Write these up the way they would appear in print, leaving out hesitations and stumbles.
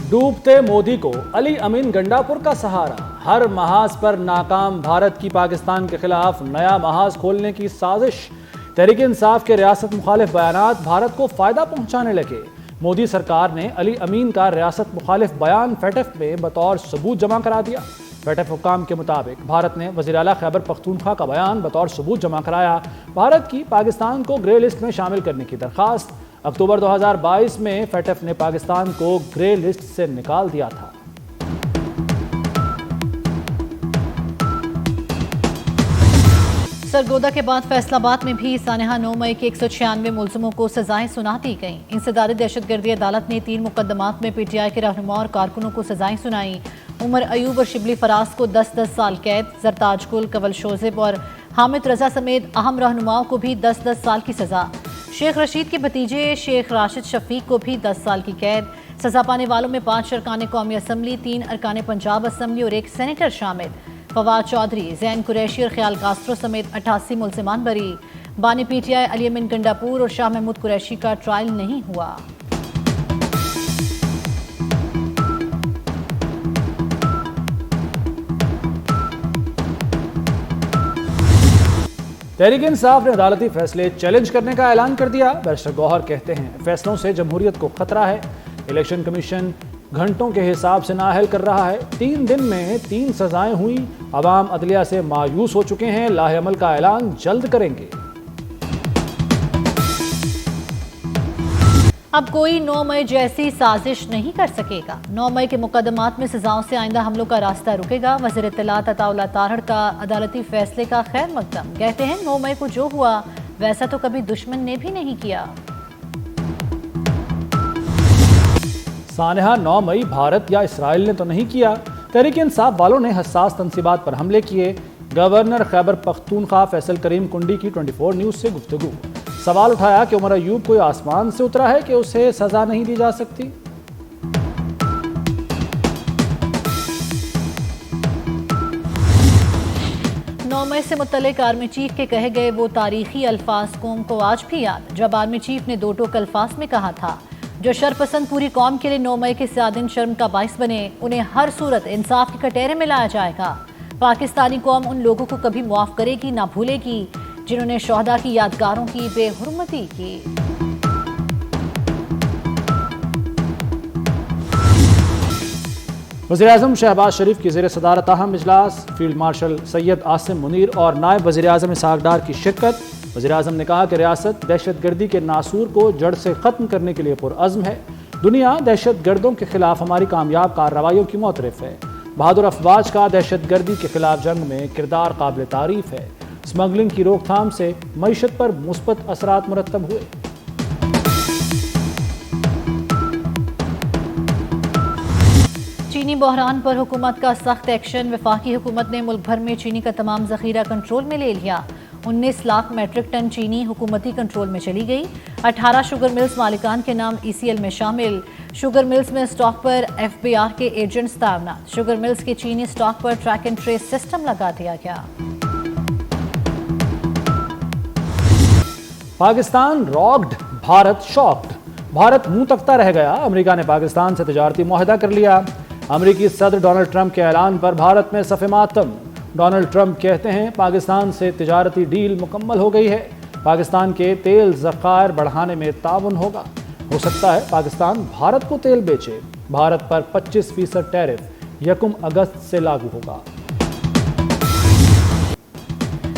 डूबते मोदी को अली अमीन गंडापुर का सहारा। हर महाज पर नाकाम भारत की पाकिस्तान के खिलाफ नया महाज खोलने की साजिश। तहरीक इंसाफ के रियासत मुखालिफ बयानात भारत को फायदा पहुंचाने लगे। मोदी सरकार ने अली अमीन का रियासत मुखालिफ बयान फेटफ में बतौर सबूत जमा करा दिया। फेटफ हुक्काम के मुताबिक भारत ने वज़ीर आला खैबर पख्तूनख्वा का बयान बतौर सबूत जमा कराया। भारत की पाकिस्तान को ग्रे लिस्ट में शामिल करने की दरख्वास्त। अक्टूबर 2022 में फेटफ ने पाकिस्तान को ग्रे लिस्ट से निकाल दिया था। सरगोदा के बाद फैसलाबाद में भी सानेहा 9 मई के 196 मुलजमों को सजाएं सुना दी गईं। इंसदारी दहशतगर्दी अदालत ने 3 मुकदमात में पीटीआई के रहनुमा और कारकुनों को सजाएं सुनाई। उमर अयूब और शिबली फराज को 10-10 साल कैद, जरताज गुल, कवल शोजेब और हामिद रजा समेत अहम रहनुमाओं को भी 10-10 साल की सजा। शेख रशीद के भतीजे शेख राशिद शफीक को भी 10 साल की कैद। सजा पाने वालों में 5 अरकान कौमी असम्बली, 3 अरकान पंजाब असम्बली और 1 सेनेटर शामिल। फवाद चौधरी, जैन कुरैशी और ख्याल कास्त्रो समेत 88 मुलजिमान बरी। बानी पीटीआई अली अमीन गंडापुर और शाह महमूद कुरैशी का ट्रायल नहीं हुआ। तहरीक इंसाफ ने अदालती फैसले चैलेंज करने का ऐलान कर दिया। बैरिस्टर गौहर कहते हैं फैसलों से जमहूरियत को खतरा है। इलेक्शन कमीशन घंटों के हिसाब से नाअहल कर रहा है। 3 दिन में 3 सजाएं हुई। अवाम अदलिया से मायूस हो चुके हैं। लाहेअमल का ऐलान जल्द करेंगे। अब कोई 9 मई जैसी साजिश नहीं कर सकेगा। 9 मई के मुकदमात में सजाओं से आइंदा हमलों का रास्ता रुकेगा। वज़ीर इत्तलात अताउल्लाह तारड़ का अदालती फैसले का खैर मकदम। कहते हैं 9 मई को जो हुआ वैसा तो कभी दुश्मन ने भी नहीं किया। सानेहा 9 मई भारत या इसराइल ने तो नहीं किया। तहरीक इंसाफ वालों ने हसास तंसीबात पर हमले किए। गवर्नर खैबर पख्तूनख्वा फैसल करीम कुंडी की 24 न्यूज़ से गुफ्तगू। सवाल उठाया कि उमर अयूब कोई आसमान से उतरा है कि उसे सजा नहीं दी जा सकती। 9 मई से मुतल्लिक आर्मी चीफ के कहे गए वो तारीखी अल्फाज कौम को आज भी याद, जब आर्मी चीफ ने 2 टोक अल्फाज में कहा था, जो शरपसंद पूरी कौम के लिए 9 मई के सादिन शर्म का बाइस बने, उन्हें हर सूरत इंसाफ के कटहरे में लाया जाएगा। पाकिस्तानी कौम उन लोगों को कभी मुआफ करेगी ना भूलेगी जिन्होंने शोहदा की यादगारों की बेहुरमती की। वज़ीर-ए-आज़म शहबाज शरीफ की ज़ेर सदारत अहम इजलास। फील्ड मार्शल सैयद आसिम मुनीर और नायब वज़ीर-ए-आज़म इसहाक डार की शिरकत। वज़ीर-ए-आज़म ने कहा कि रियासत दहशतगर्दी के नासूर को जड़ से ख़त्म करने के लिए पुरअज़्म है। दुनिया दहशतगर्दों के खिलाफ हमारी कामयाब कार्रवाइयों की मोतरफ़ है। बहादुर अफवाज का दहशतगर्दी के खिलाफ जंग में किरदार काबिल तारीफ़ है। स्मगलिंग की रोकथाम से मईशत पर मुस्बत असरात मुरत्तब हुए। चीनी बहरान पर हुकूमत का सख्त एक्शन। वफाकी हुकूमत ने मुल्क भर में चीनी का तमाम ज़ख़ीरा कंट्रोल में ले लिया। 19 लाख मेट्रिक टन चीनी हुकूमती कंट्रोल में चली गई। 18 शुगर मिल्स मालिकान के नाम ECL में शामिल। शुगर मिल्स में स्टॉक पर FBR के एजेंट्स तैनात। शुगर मिल्स के चीनी स्टॉक पर ट्रैक एंड ट्रेस सिस्टम लगा दिया गया। Pakistan rocked, Bharat shocked. भारत मुंह तकता रह गया। अमेरिका ने पाकिस्तान से तिजारती मुआहदा कर लिया। अमेरिकी सदर डोनाल्ड ट्रंप के ऐलान पर भारत में सफ़े मातम। डोनाल्ड ट्रंप कहते हैं पाकिस्तान से तिजारती डील मुकम्मल हो गई है। पाकिस्तान के तेल ज़खायर बढ़ाने में ताउन होगा। हो सकता है पाकिस्तान भारत को तेल बेचे। भारत पर 25% टैरिफ 1 अगस्त से लागू होगा।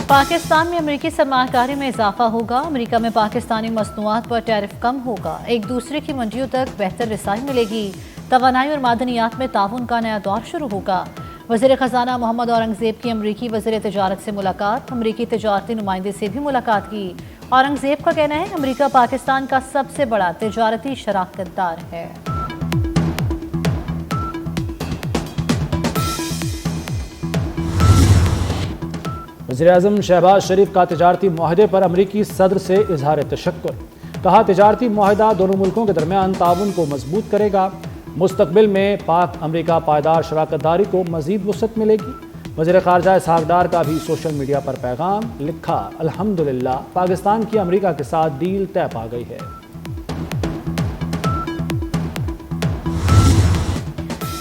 पाकिस्तान में अमेरिकी सरमाकारी में इजाफा होगा। अमेरिका में पाकिस्तानी मसनूआत पर टैरिफ कम होगा। एक दूसरे की मंडियों तक बेहतर रसाई मिलेगी। तवानाई और मादनियात में ताउन का नया दौर शुरू होगा। वज़ीर ख़जाना मोहम्मद औरंगज़ेब की अमरीकी वज़ीर तिजारत से मुलाकात। अमरीकी तिजारती नुमाइंदे से भी मुलाकात की। औरंगज़ेब का कहना है अमरीका पाकिस्तान का सबसे बड़ा तिजारती शराकतदार है। वज़ीर-ए-आज़म शहबाज शरीफ का तिजारती मुआहदे पर अमरीकी सदर से इजहार तशक्कुर। कहा तिजारती मुआहदा दोनों मुल्कों के दरमियान ताउन को मजबूत करेगा। मुस्तकबिल में पाक अमरीका पायदार शराकतदारी को मजीद वसअत मिलेगी। वज़ीर ख़ारजा इसहाक डार का भी सोशल मीडिया पर पैगाम। लिखा अल्हम्दुलिल्लाह पाकिस्तान की अमरीका के साथ डील तय पा गई है।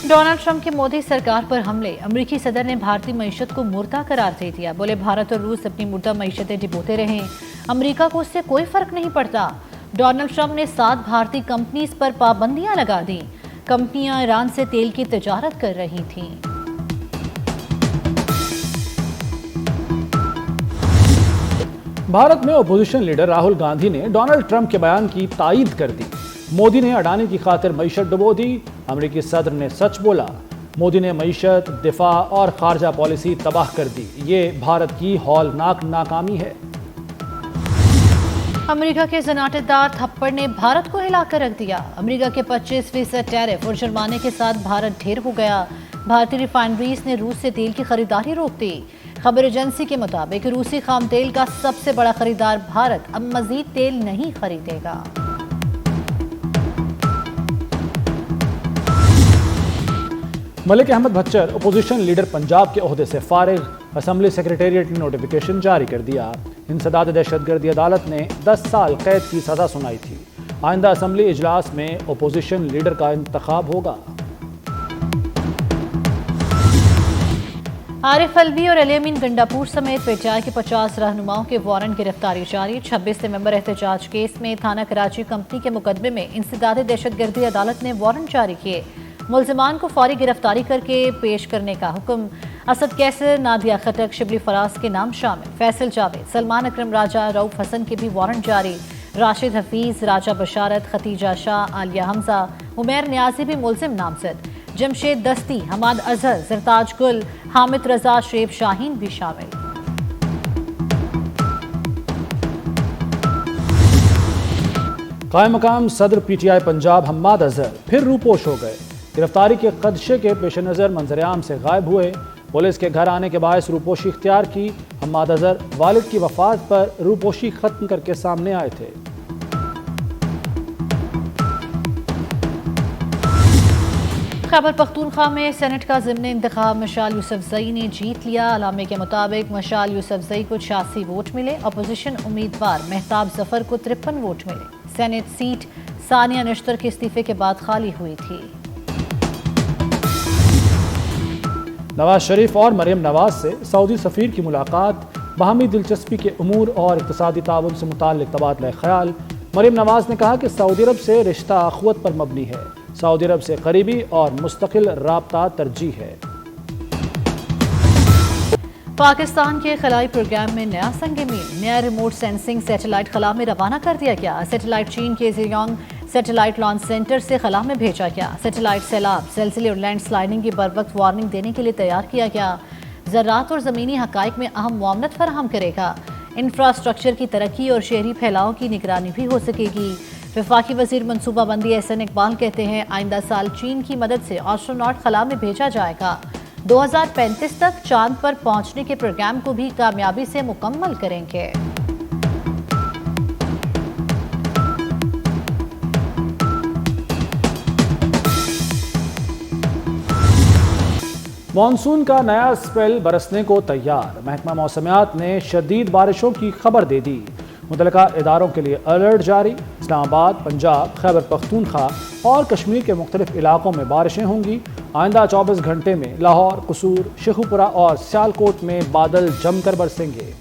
डोनाल्ड ट्रंप की मोदी सरकार पर हमले। अमेरिकी सदर ने भारतीय मईशत को मुर्दा करार दे दिया। बोले भारत और रूस अपनी मुर्दा मईशतें डिबोते रहें, अमेरिका को उससे कोई फर्क नहीं पड़ता। डोनाल्ड ट्रंप ने 7 भारतीय कंपनीज पर पाबंदियां लगा दी। कंपनियां ईरान से तेल की तिजारत कर रही थीं। भारत में ओपोजिशन लीडर राहुल गांधी ने डोनाल्ड ट्रंप के बयान की तायीद कर दी। मोदी ने अडानी की खातिर मईशत डुबो दी। अमेरिकी सदर ने सच बोला। मोदी ने मईशत, दिफा और खारजा पॉलिसी तबाह कर दी। ये भारत की हौलनाक नाकामी है। अमेरिका के जनाटेदार थप्पड़ ने भारत को हिलाकर रख दिया। अमेरिका के 25% टैरिफ और जुर्माने के साथ भारत ढेर हो गया। भारतीय रिफाइनरीज ने रूस से तेल की खरीदारी रोक दी। खबर एजेंसी के मुताबिक रूसी खाम तेल का सबसे बड़ा खरीदार भारत अब मजीद तेल नहीं खरीदेगा। मलिक अहमद भच्चर अपोजिशन लीडर पंजाब के ओहदे से फारिग। असम्बली सेक्रेटेरिएट ने नोटिफिकेशन जारी कर दिया। इंसदाद दहशतगर्दी अदालत ने 10 साल कैद की सजा सुनाई थी। आइंदा असम्बली इजलास में अपोजिशन लीडर का इंतखाब होगा। आरिफ अलवी और अली अमीन गंडापुर समेत पीटीआई के 50 रहनुमाओं के वारंट गिरफ्तारी जारी। 26 नवंबर एहतजाज केस में थाना कराची कंपनी के मुकदमे में इंसदाद दहशतगर्दी अदालत ने वारंट जारी किए। मुल्जिमान को फौरी गिरफ्तारी करके पेश करने का हुक्म। असद कैसर, नादिया खटक, शिबली फराज के नाम शामिल। फैसल जावेद, सलमान अकरम राजा, रऊफ हसन के भी वारंट जारी। राशिद हफीज, राजा बशारत, खतीजा शाह, आलिया हमजा, उमैर न्याजी भी मुल्जिम नामजद। जमशेद दस्ती, हमाद अजहर, जरताज गुल, हामिद रजा, शेब शाहीन भी शामिल। कायम मकाम सदर पीटीआई पंजाब हम्माद अजहर फिर रूपोश हो गए। गिरफ्तारी के खदशे के पेश नज़र मंजर-ए-आम से गायब हुए। पुलिस के घर आने के बायस रूपोशी इख्तियार की। हम्माद अजहर वालिद की वफात पर रूपोशी खत्म करके सामने आए थे। खैबर पख्तूनख्वा में सेनेट का ज़िमनी इंतखाब मशाल यूसुफजई ने जीत लिया। अलामे के मुताबिक मशाल यूसुफजई को 86 वोट मिले। अपोजिशन उम्मीदवार मेहताब जफर को 53 वोट मिले। सेनेट सीट सानिया नश्तर के इस्तीफे के बाद खाली हुई थी। नवाज शरीफ और मरियम नवाज से सऊदी सफ़ीर की मुलाकात। बाहमी दिलचस्पी के उमूर और इक़्तिसादी ताउन से मुताल्लिक़ तबादला ख्याल। मरियम नवाज ने कहा कि सऊदी अरब से रिश्ता अख़ुवत पर मबनी है। सऊदी अरब से करीबी और मुस्तकिल राब्ता तरजीह है। पाकिस्तान के खलाई प्रोग्राम में नया संग मील। नया रिमोट सेंसिंग सैटेलाइट खला में रवाना कर दिया गया। सैटेलाइट चीन के जियोंग सैटेलाइट लॉन्च सेंटर से खला में भेजा गया। सैटेलाइट सैलाब, ज़लज़ले और लैंड स्लाइडिंग की बर वक्त वार्निंग देने के लिए तैयार किया गया। ज़राअत और ज़मीनी हक़ाइक़ में अहम मुआवनत फराहम करेगा। इंफ्रास्ट्रक्चर की तरक्की और शहरी फैलाव की निगरानी भी हो सकेगी। वफाकी वज़ीर मनसूबाबंदी एहसन इकबाल कहते हैं आइंदा साल चीन की मदद से एस्ट्रोनॉट खला में भेजा जाएगा। 2035 तक चांद पर पहुंचने के प्रोग्राम को भी कामयाबी से मुकम्मल करेंगे। मानसून का नया स्पेल बरसने को तैयार। महकमा मौसमियात ने शदीद बारिशों की खबर दे दी। मुतलका इदारों के लिए अलर्ट जारी। इस्लामाबाद, पंजाब, खैबर पख्तूनख्वा और कश्मीर के मुख्तलिफ इलाकों में बारिशें होंगी। आइंदा 24 घंटे में लाहौर, कसूर, शेखुपुरा और सियालकोट में बादल जमकर बरसेंगे।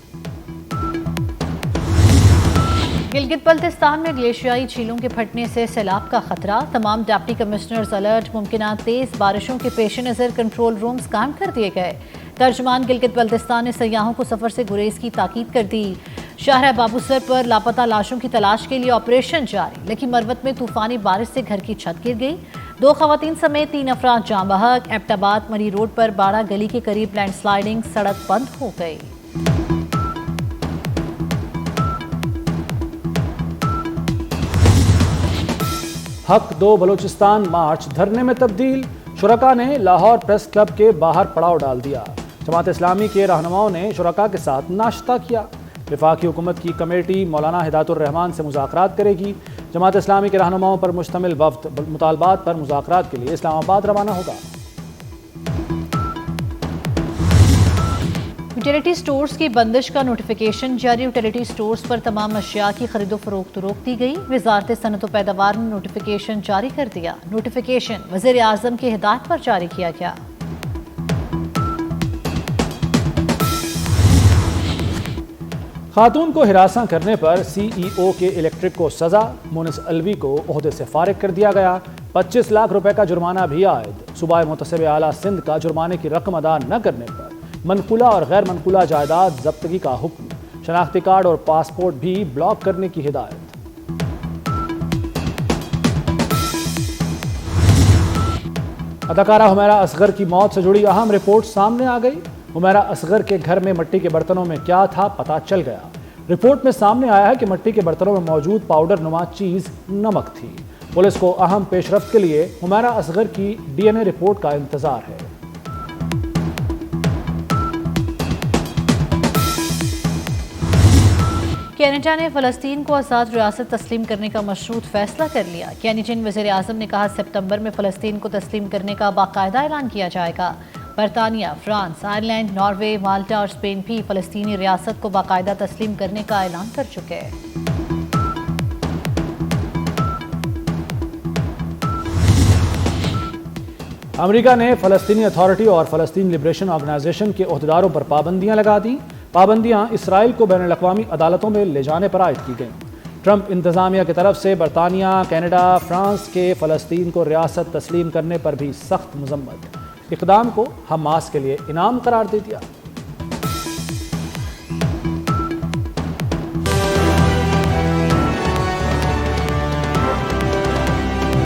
गिलगित बल्तिस्तान में ग्लेशियाई झीलों के फटने से सैलाब का खतरा। तमाम डिप्टी कमिश्नर्स अलर्ट। मुमकिन तेज बारिशों के पेश नज़र कंट्रोल रूम्स कायम कर दिए गए। तर्जमान गिलगित बल्तिस्तान ने सयाहों को सफर से गुरेज की ताकीद कर दी। शाहरा बाबूसर पर लापता लाशों की तलाश के लिए ऑपरेशन जारी। लकी मरवत में तूफानी बारिश से घर की छत गिर गई। 2 खवातीन समेत 3 अफराद जाँ बहक। एबटाबाद मरी रोड पर बाड़ा गली के करीब लैंडस्लाइडिंग, सड़क बंद हो गई। हक 2 बलोचिस्तान मार्च धरने में तब्दील। शुरका ने लाहौर प्रेस क्लब के बाहर पड़ाव डाल दिया। जमात इस्लामी के रहनुमाओं ने शुरका के साथ नाश्ता किया। वफाकी हुकूमत की कमेटी मौलाना हिदायतुर रहमान से मुज़ाकरात करेगी। जमात इस्लामी के रहनुमाओं पर मुश्तमिल वफ्द मुतालबात पर मुज़ाकरात के लिए इस्लामाबाद रवाना होगा। यूटिलिटी स्टोर्स की बंदिश का नोटिफिकेशन जारी। यूटिलिटी स्टोर्स पर तमाम अशिया की खरीदो फरोख्त रोक दी गई। वजारत सनत व पैदावार ने नोटिफिकेशन जारी कर दिया। नोटिफिकेशन वज़ीर आज़म की हिदायत पर जारी किया गया। खातून को हिरासा करने पर CEO के इलेक्ट्रिक को सजा। मुनिस अलवी को ओहदे से फारिग कर दिया गया। 25 लाख रुपए का जुर्माना भी आयद। सूबाए मुतसिब आला सिंध का जुर्माने की रकम अदा न करने पर मनकुला और गैर मनकुला जायदाद जब्तगी का हुक्म। शनाख्ती कार्ड और पासपोर्ट भी ब्लॉक करने की हिदायत। अदाकारा हुमैरा असगर की मौत से जुड़ी अहम रिपोर्ट सामने आ गई। हुमैरा असगर के घर में मिट्टी के बर्तनों में क्या था पता चल गया। रिपोर्ट में सामने आया है कि मिट्टी के बर्तनों में मौजूद पाउडर नुमा चीज नमक थी। पुलिस को अहम पेशरफ्त के लिए हुमैरा असगर की DNA रिपोर्ट का इंतजार है। कैनेडा ने फ़लस्तीन को आज़ाद रियासत तस्लीम करने का मशरूत फैसला कर लिया। कैनेडियन वज़ीर आज़म ने कहा सितंबर में फ़लस्तीन को तस्लीम करने का बाकायदा ऐलान किया जाएगा। बरतानिया, फ्रांस, आयरलैंड, नॉर्वे, माल्टा और स्पेन भी फ़लस्तीनी रियासत को बाकायदा तस्लीम करने का ऐलान कर चुके हैं। अमेरिका ने फ़लस्तीनी अथॉरिटी और फ़लस्तीन लिबरेशन ऑर्गेनाइजेशन के ओहदेदारों पर पाबंदियां लगा दी। पाबंदियां इसराइल को बैनुल अक़वामी अदालतों में ले जाने पर आयद की गईं। ट्रंप इंतज़ामिया की तरफ से बरतानिया, कनाडा, फ्रांस के फ़लस्तीन को रियासत तस्लीम करने पर भी सख्त मज़म्मत। इक़दाम को हमास के लिए इनाम करार दे दिया।